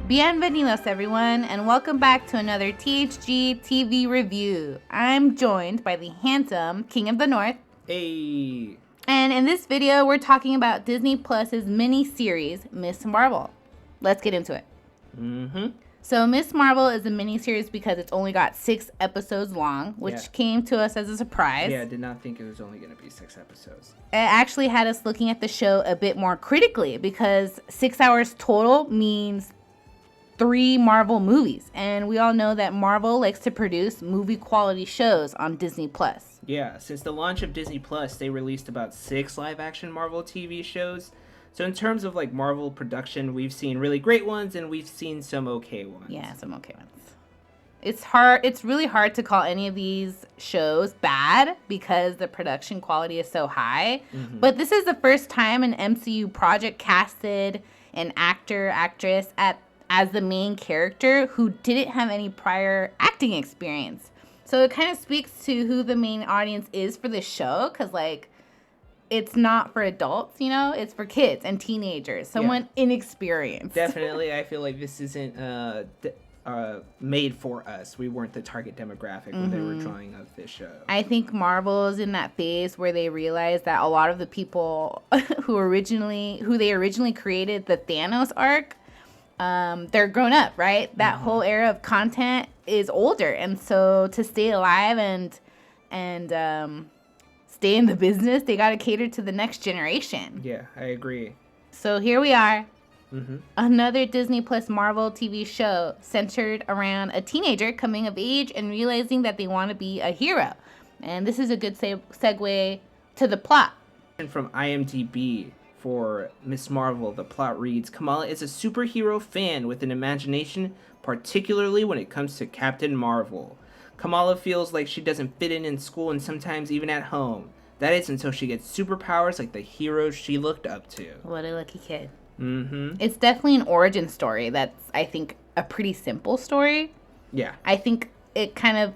Bienvenidos, everyone, and welcome back to another THG TV review. I'm joined by the handsome King of the North. Hey! And in this video, we're talking about Disney Plus's mini-series, Ms. Marvel. Let's get into it. So Ms. Marvel is a mini-series because it's only got 6 episodes long, which came to us as a surprise. Yeah, I did not think it was only going to be 6 episodes. It actually had us looking at the show a bit more critically because 6 hours total means 3 Marvel movies. And we all know that Marvel likes to produce movie quality shows on Disney Plus. Yeah, since the launch of Disney Plus, they released about 6 live-action Marvel TV shows. So in terms of like Marvel production, we've seen really great ones and we've seen some okay ones. Yeah, some okay ones. It's really hard to call any of these shows bad because the production quality is so high. But this is the first time an MCU project casted an actress as the main character who didn't have any prior acting experience. So it kind of speaks to who the main audience is for this show, because like it's not for adults, you know, it's for kids and teenagers, someone inexperienced. Definitely, I feel like this isn't made for us. We weren't the target demographic when they were drawing up this show. I think Marvel's in that phase where they realized that a lot of the people who they originally created the Thanos arc, they're grown up, right? That whole era of content is older, and so to stay alive and stay in the business, they got to cater to the next generation. Yeah, I agree. So here we are, another Disney Plus Marvel TV show centered around a teenager coming of age and realizing that they want to be a hero. And this is a good segue to the plot. And from IMDb for Ms. Marvel, the plot reads, Kamala is a superhero fan with an imagination, particularly when it comes to Captain Marvel. Kamala feels like she doesn't fit in school and sometimes even at home. That is until she gets superpowers like the heroes she looked up to. What a lucky kid. It's definitely an origin story that's, I think, a pretty simple story. Yeah. I think it kind of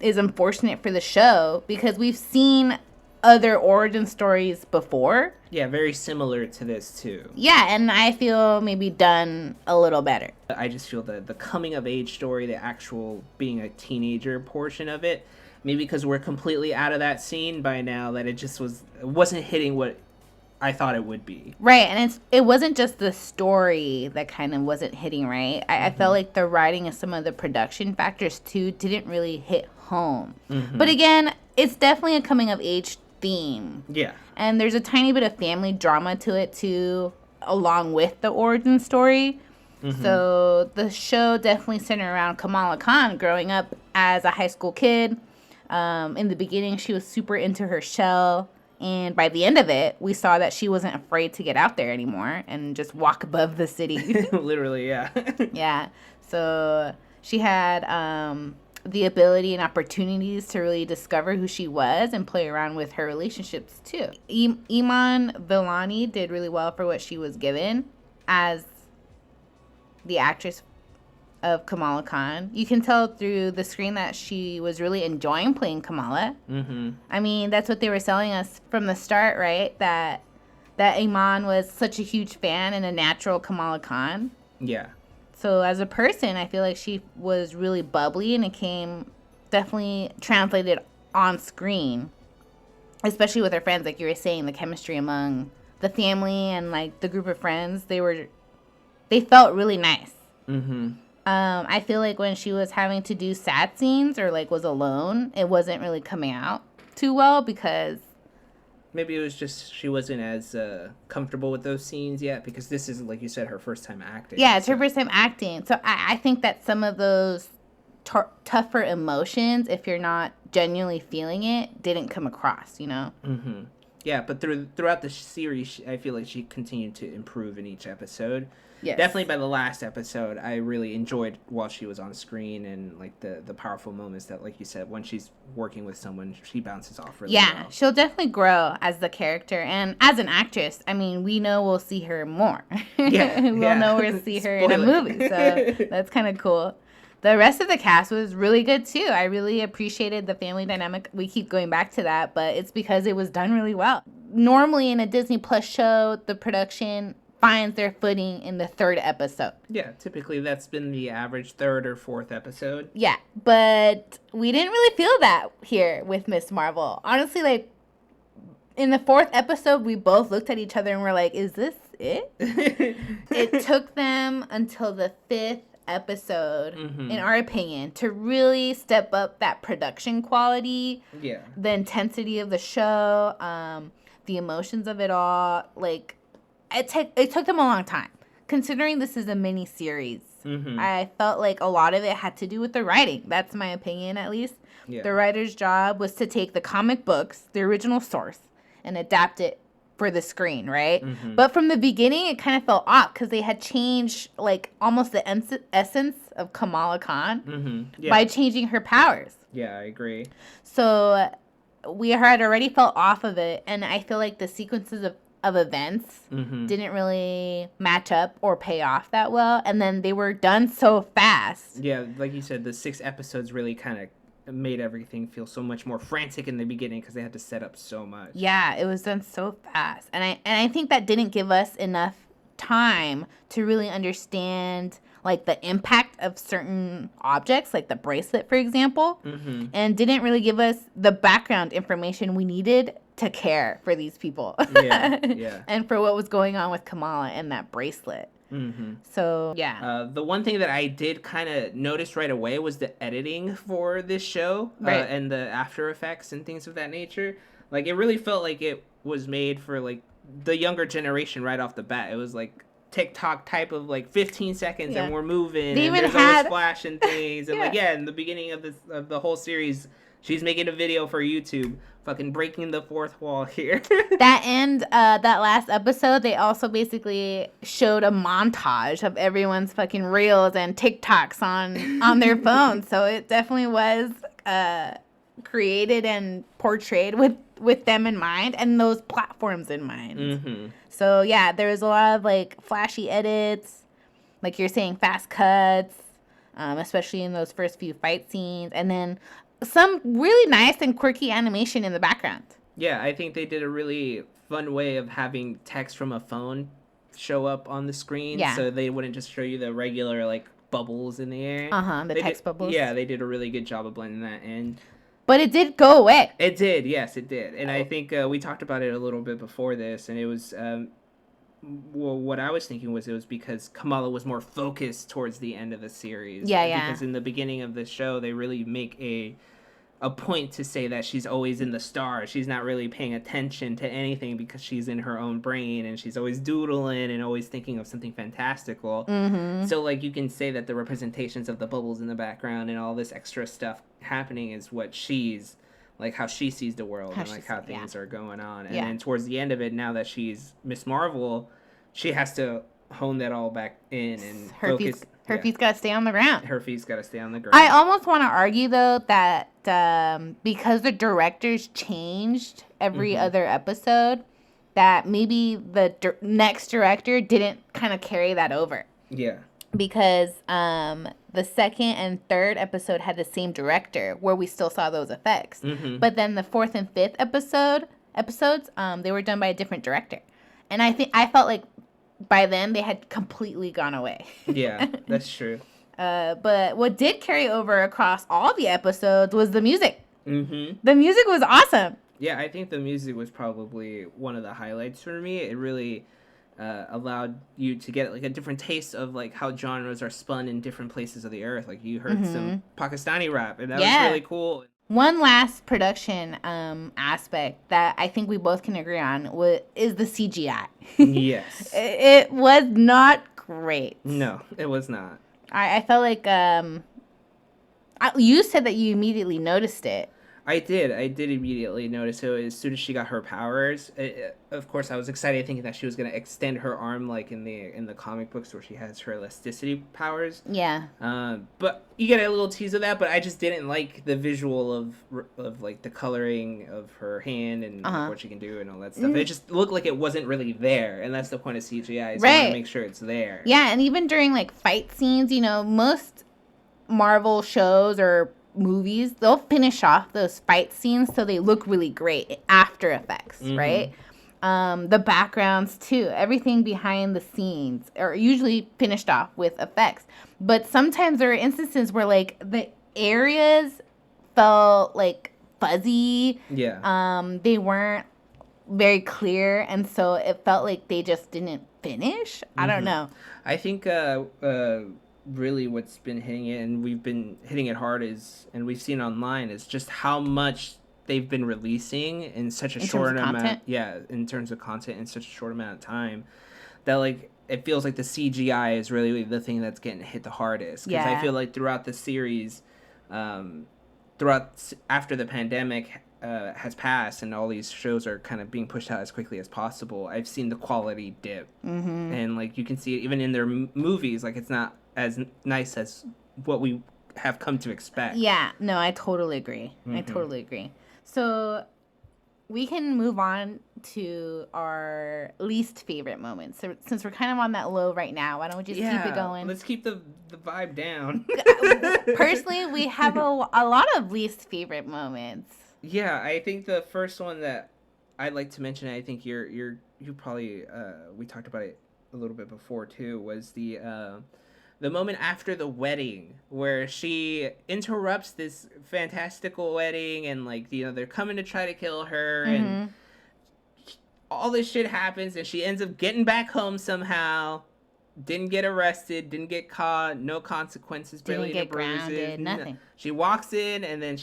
is unfortunate for the show because we've seen other origin stories before. Yeah, very similar to this too. Yeah, and I feel maybe done a little better. I just feel the coming of age story, the actual being a teenager portion of it, maybe because we're completely out of that scene by now, that it wasn't hitting what I thought it would be. Right, and it wasn't just the story that kind of wasn't hitting right. I felt like the writing and some of the production factors too didn't really hit home. But again, it's definitely a coming of age theme. Yeah. And there's a tiny bit of family drama to it too, along with the origin story. So the show definitely centered around Kamala Khan growing up as a high school kid. In the beginning, she was super into her shell. And by the end of it, we saw that she wasn't afraid to get out there anymore and just walk above the city. Literally, yeah. Yeah. So she had the ability and opportunities to really discover who she was and play around with her relationships too. Iman Vellani did really well for what she was given as the actress of Kamala Khan. You can tell through the screen that she was really enjoying playing Kamala. I mean, that's what they were selling us from the start, right? That Iman was such a huge fan and a natural Kamala Khan. Yeah. So as a person, I feel like she was really bubbly, and it came definitely translated on screen, especially with her friends. Like you were saying, the chemistry among the family and like the group of friends, they felt really nice. I feel like when she was having to do sad scenes or like was alone, it wasn't really coming out too well because maybe it was just she wasn't as comfortable with those scenes yet, because this is, like you said, her first time acting. Yeah, it's her first time acting. So I think that some of those tougher emotions, if you're not genuinely feeling it, didn't come across, you know? Yeah, but throughout the series, I feel like she continued to improve in each episode. Yes. Definitely by the last episode, I really enjoyed while she was on screen, and like the powerful moments that, like you said, when she's working with someone, she bounces off really well. She'll definitely grow as the character, and as an actress, I mean, we know we'll see her more. We'll know we'll see her in a movie, so that's kind of cool. The rest of the cast was really good too. I really appreciated the family dynamic. We keep going back to that, but it's because it was done really well. Normally in a Disney Plus show, the production finds their footing in the third episode. Yeah, typically that's been the average third or fourth episode. Yeah, but we didn't really feel that here with Miss Marvel. Honestly, like, in the fourth episode, we both looked at each other and were like, is this it? It took them until the fifth episode, in our opinion, to really step up that production quality. Yeah. The intensity of the show, the emotions of it all. Like, it took them a long time. Considering this is a mini series, I felt like a lot of it had to do with the writing. That's my opinion, at least. Yeah. The writer's job was to take the comic books, the original source, and adapt it for the screen, right? But from the beginning, it kind of felt off because they had changed, like, almost the essence of Kamala Khan by changing her powers. Yeah, I agree. So we had already felt off of it, and I feel like the sequences of events didn't really match up or pay off that well, and then they were done so fast. Yeah, like you said, the 6 episodes really kind of made everything feel so much more frantic in the beginning because they had to set up so much. Yeah, it was done so fast, and I think that didn't give us enough time to really understand, like, the impact of certain objects, like the bracelet, for example, and didn't really give us the background information we needed to care for these people. Yeah. And for what was going on with Kamala and that bracelet. So, yeah. The one thing that I did kind of notice right away was the editing for this show, and the After Effects and things of that nature. Like, it really felt like it was made for, like, the younger generation right off the bat. It was, like, TikTok type of, like, 15 seconds and we're moving, and there's always flash and things. And, like, in the beginning of the whole series, she's making a video for YouTube, fucking breaking the fourth wall here. that last episode, they also basically showed a montage of everyone's fucking reels and TikToks on their phones. So it definitely was created and portrayed with them in mind and those platforms in mind. So yeah, there was a lot of, like, flashy edits, like you're saying, fast cuts, especially in those first few fight scenes, and then some really nice and quirky animation in the background. Yeah, I think they did a really fun way of having text from a phone show up on the screen. Yeah. So they wouldn't just show you the regular, like, bubbles in the air. The text bubbles. Yeah, they did a really good job of blending that in. But it did go away. It did, yes, it did. And I think we talked about it a little bit before this, and it was... well, what I was thinking was it was because Kamala was more focused towards the end of the series. Yeah. Because in the beginning of the show, they really make a point to say that she's always in the stars. She's not really paying attention to anything because she's in her own brain and she's always doodling and always thinking of something fantastical. So, like, you can say that the representations of the bubbles in the background and all this extra stuff happening is what she's, like, how she sees the world and, like, how things are going on. And then towards the end of it, now that she's Miss Marvel, she has to hone that all back in and focus. Her feet's got to stay on the ground. Her feet's got to stay on the ground. I almost want to argue, though, that because the directors changed every other episode, that maybe the next director didn't kind of carry that over. Yeah. Because the second and third episode had the same director, where we still saw those effects. But then the fourth and fifth episodes, they were done by a different director. And I felt like by then they had completely gone away. Yeah, that's true. But what did carry over across all the episodes was the music. The music was awesome. Yeah, I think the music was probably one of the highlights for me. It really allowed you to get, like, a different taste of, like, how genres are spun in different places of the earth. Like, you heard some Pakistani rap, and that was really cool. One last production aspect that I think we both can agree on is the CGI. Yes. It was not great. No, it was not. I felt like you said that you immediately noticed it. I did immediately notice it as soon as she got her powers. Of course, I was excited thinking that she was going to extend her arm like in the comic books where she has her elasticity powers. Yeah. But you get a little tease of that, but I just didn't like the visual of like the coloring of her hand and like, what she can do and all that stuff. It just looked like it wasn't really there, and that's the point of CGI. So you want to make sure it's there. Yeah, and even during, like, fight scenes, you know, most Marvel shows or movies, they'll finish off those fight scenes so they look really great, After Effects, right? The backgrounds too, everything behind the scenes are usually finished off with effects. But sometimes there are instances where like the areas felt like fuzzy. Yeah. They weren't very clear, and so it felt like they just didn't finish. I don't know. I think really what's been hitting it, and we've been hitting it hard, is, and we've seen online, is just how much they've been releasing in such a short amount. Yeah, in terms of content in such a short amount of time, that like it feels like the CGI is really the thing that's getting hit the hardest. Because I feel like throughout the series, after the pandemic has passed and all these shows are kind of being pushed out as quickly as possible, I've seen the quality dip. And like you can see it even in their movies, like it's not as nice as what we have come to expect. Yeah, no, I totally agree. I totally agree. So we can move on to our least favorite moments. So since we're kind of on that low right now, why don't we just keep it going? Let's keep the vibe down. Personally, we have a lot of least favorite moments. Yeah, I think the first one that I'd like to mention, I think you probably we talked about it a little bit before too, was the moment after the wedding where she interrupts this fantastical wedding and like they're coming to try to kill her and all this shit happens and she ends up getting back home somehow. Didn't get arrested, didn't get caught, no consequences, barely didn't get grounded, nothing. She walks in and then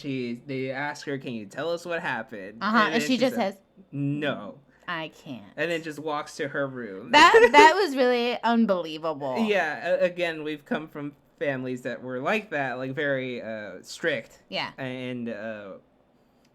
they ask her, "Can you tell us what happened?" And she just says, "No, I can't." And then just walks to her room. That was really unbelievable. Yeah, again, we've come from families that were like that, like very strict. Yeah. And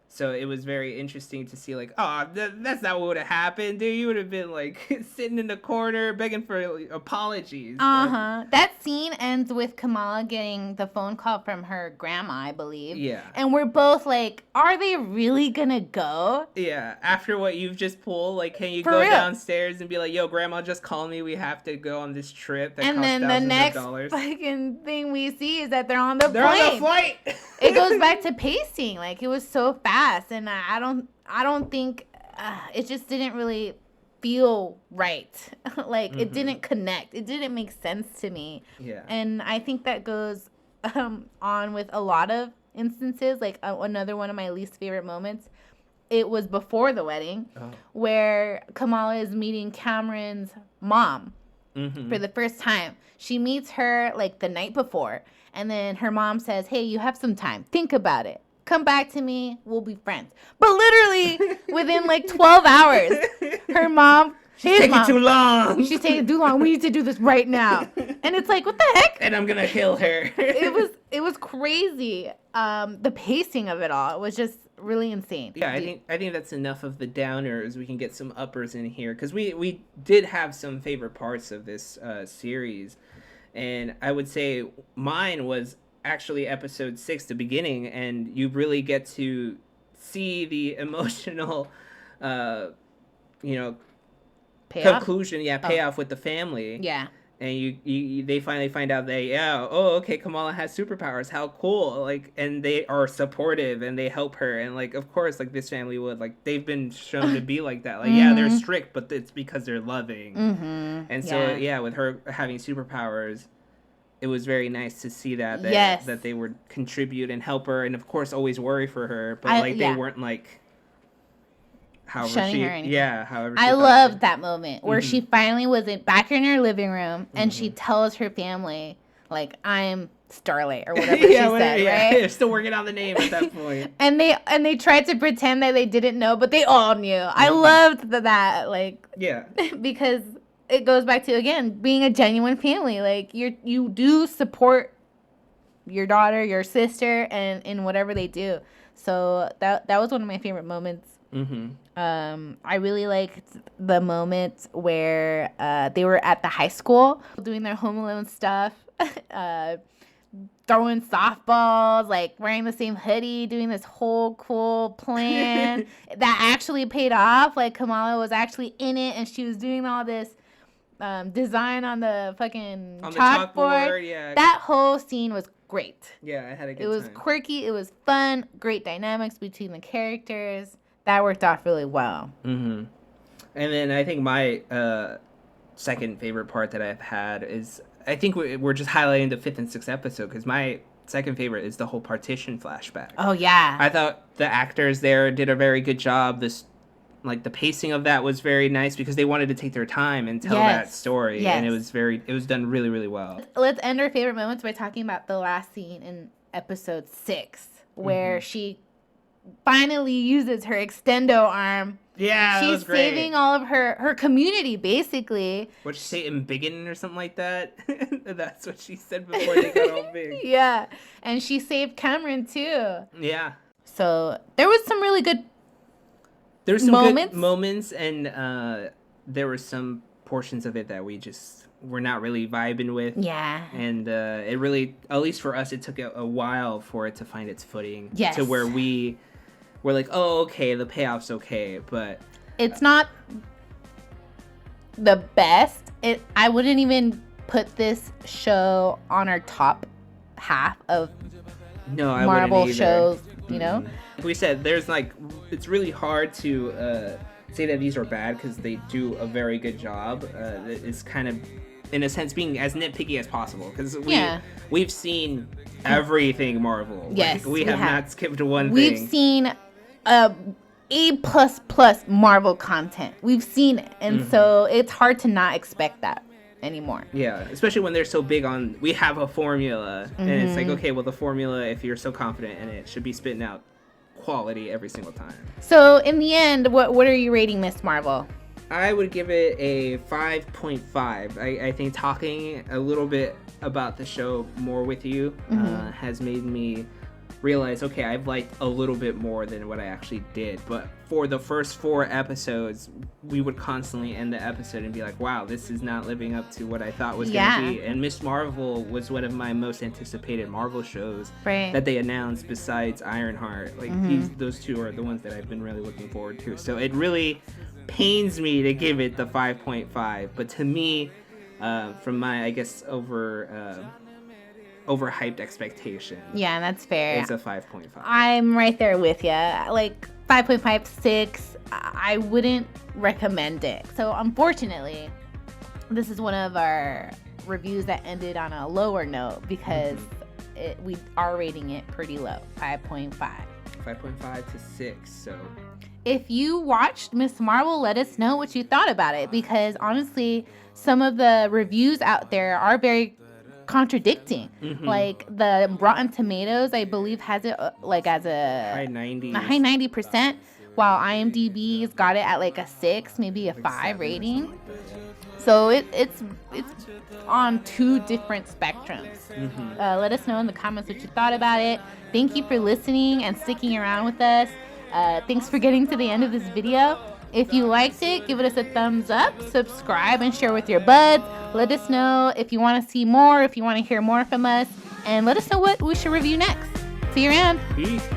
so it was very interesting to see, like, oh, that's not what would have happened, dude. You would have been, like, sitting in the corner begging for apologies. That scene ends with Kamala getting the phone call from her grandma, I believe. Yeah. And we're both like, are they really gonna go? Yeah. After what you've just pulled, like, can you go downstairs and be like, yo, grandma just called me. We have to go on this trip that costs thousands of dollars. And then the next fucking thing we see is that they're on the flight. It goes back to pacing. Like, it was so fast. And I don't think it just didn't really feel right. Like it didn't connect. It didn't make sense to me. Yeah. And I think that goes on with a lot of instances. Like another one of my least favorite moments, it was before the wedding, where Kamala is meeting Cameron's mom for the first time. She meets her like the night before, and then her mom says, "Hey, you have some time. Think about it. Come back to me, we'll be friends." But literally, within like 12 hours, her mom... She's taking too long. She's taking too long. We need to do this right now. And it's like, what the heck? And I'm going to kill her. It was crazy. The pacing of it all was just really insane. Yeah, I think that's enough of the downers. We can get some uppers in here. Because we did have some favorite parts of this series. And I would say mine was actually episode 6, the beginning, and you really get to see the emotional conclusion payoff with the family. Yeah. And they finally find out that okay, Kamala has superpowers, how cool, like, and they are supportive and they help her, and like of course like this family would, like, they've been shown to be like that, like they're strict but it's because they're loving. And so with her having superpowers, it was very nice to see that they would contribute and help her, and of course always worry for her, but they weren't like shunning her or anything. However I loved that moment where she finally was back in her living room and she tells her family, like, I'm Starlight or whatever she said, right? They're still working on the name at that point. and they tried to pretend that they didn't know, but they all knew. I loved that, like, because it goes back to, again, being a genuine family. Like, you do support your daughter, your sister, and in whatever they do. So that was one of my favorite moments. I really liked the moment where they were at the high school doing their Home Alone stuff, throwing softballs, like wearing the same hoodie, doing this whole cool plan that actually paid off. Like, Kamala was actually in it, and she was doing all this design on the fucking chalkboard. Yeah. That whole scene was great. Yeah, I had a good time. It was quirky. It was fun. Great dynamics between the characters. That worked off really well. And then I think my second favorite part that I've had is, I think we're just highlighting the 5th and 6th episode, because my second favorite is the whole partition flashback. Oh, yeah. I thought the actors there did a very good job. The pacing of that was very nice, because they wanted to take their time and tell that story. Yes. And it was done really, really well. Let's end our favorite moments by talking about the last scene in episode 6, where she finally uses her extendo arm. Yeah, she's that was great. saving all of her community, basically. What'd she say, embiggen or something like that? That's what she said before they got all big. Yeah, and she saved Cameron too. Yeah. So there was some really good There's some moments. good moments, and there were some portions of it that we just were not really vibing with. Yeah. And it really, at least for us, it took a while for it to find its footing. Yes. To where we're like, oh, okay, the payoff's okay, but it's not the best. I wouldn't even put this show on our top half of Marvel shows, you know? Like we said, there's it's really hard to say that these are bad, because they do a very good job. It's kind of, in a sense, being as nitpicky as possible, because we've seen everything Marvel. Yes, we have not skipped one thing. We've seen A++ Marvel content. We've seen it, and so it's hard to not expect that anymore. Yeah, especially when they're so big on, we have a formula, and it's like, okay, well, the formula, if you're so confident in it, should be spitting out quality every single time. So in the end, what are you rating Miss Marvel? I would give it a 5.5. I think talking a little bit about the show more with you has made me realize, okay, I've liked a little bit more than what I actually did. But for the first 4 episodes, we would constantly end the episode and be like, wow, this is not living up to what I thought was going to be. And Miss Marvel was one of my most anticipated Marvel shows that they announced, besides Ironheart. Those 2 are the ones that I've been really looking forward to. So it really pains me to give it the 5.5. But to me, from my, I guess, overhyped expectation. Yeah, that's fair. It's a 5.5. I'm right there with you. Like 5.5, 6. I wouldn't recommend it. So unfortunately, this is one of our reviews that ended on a lower note, because we are rating it pretty low, 5.5. 5.5 to 6. So if you watched Miss Marvel, let us know what you thought about it, because honestly, some of the reviews out there are very contradicting. Like the Rotten Tomatoes, I believe, has it as a high 90%, while IMDb's got it at like a 6, maybe a 5 rating. So it's on 2 different spectrums. Let us know in the comments what you thought about it. Thank you for listening and sticking around with us. Thanks for getting to the end of this video. If you liked it, give us a thumbs up, subscribe, and share with your buds. Let us know if you want to see more, if you want to hear more from us, and let us know what we should review next. See you around. Peace.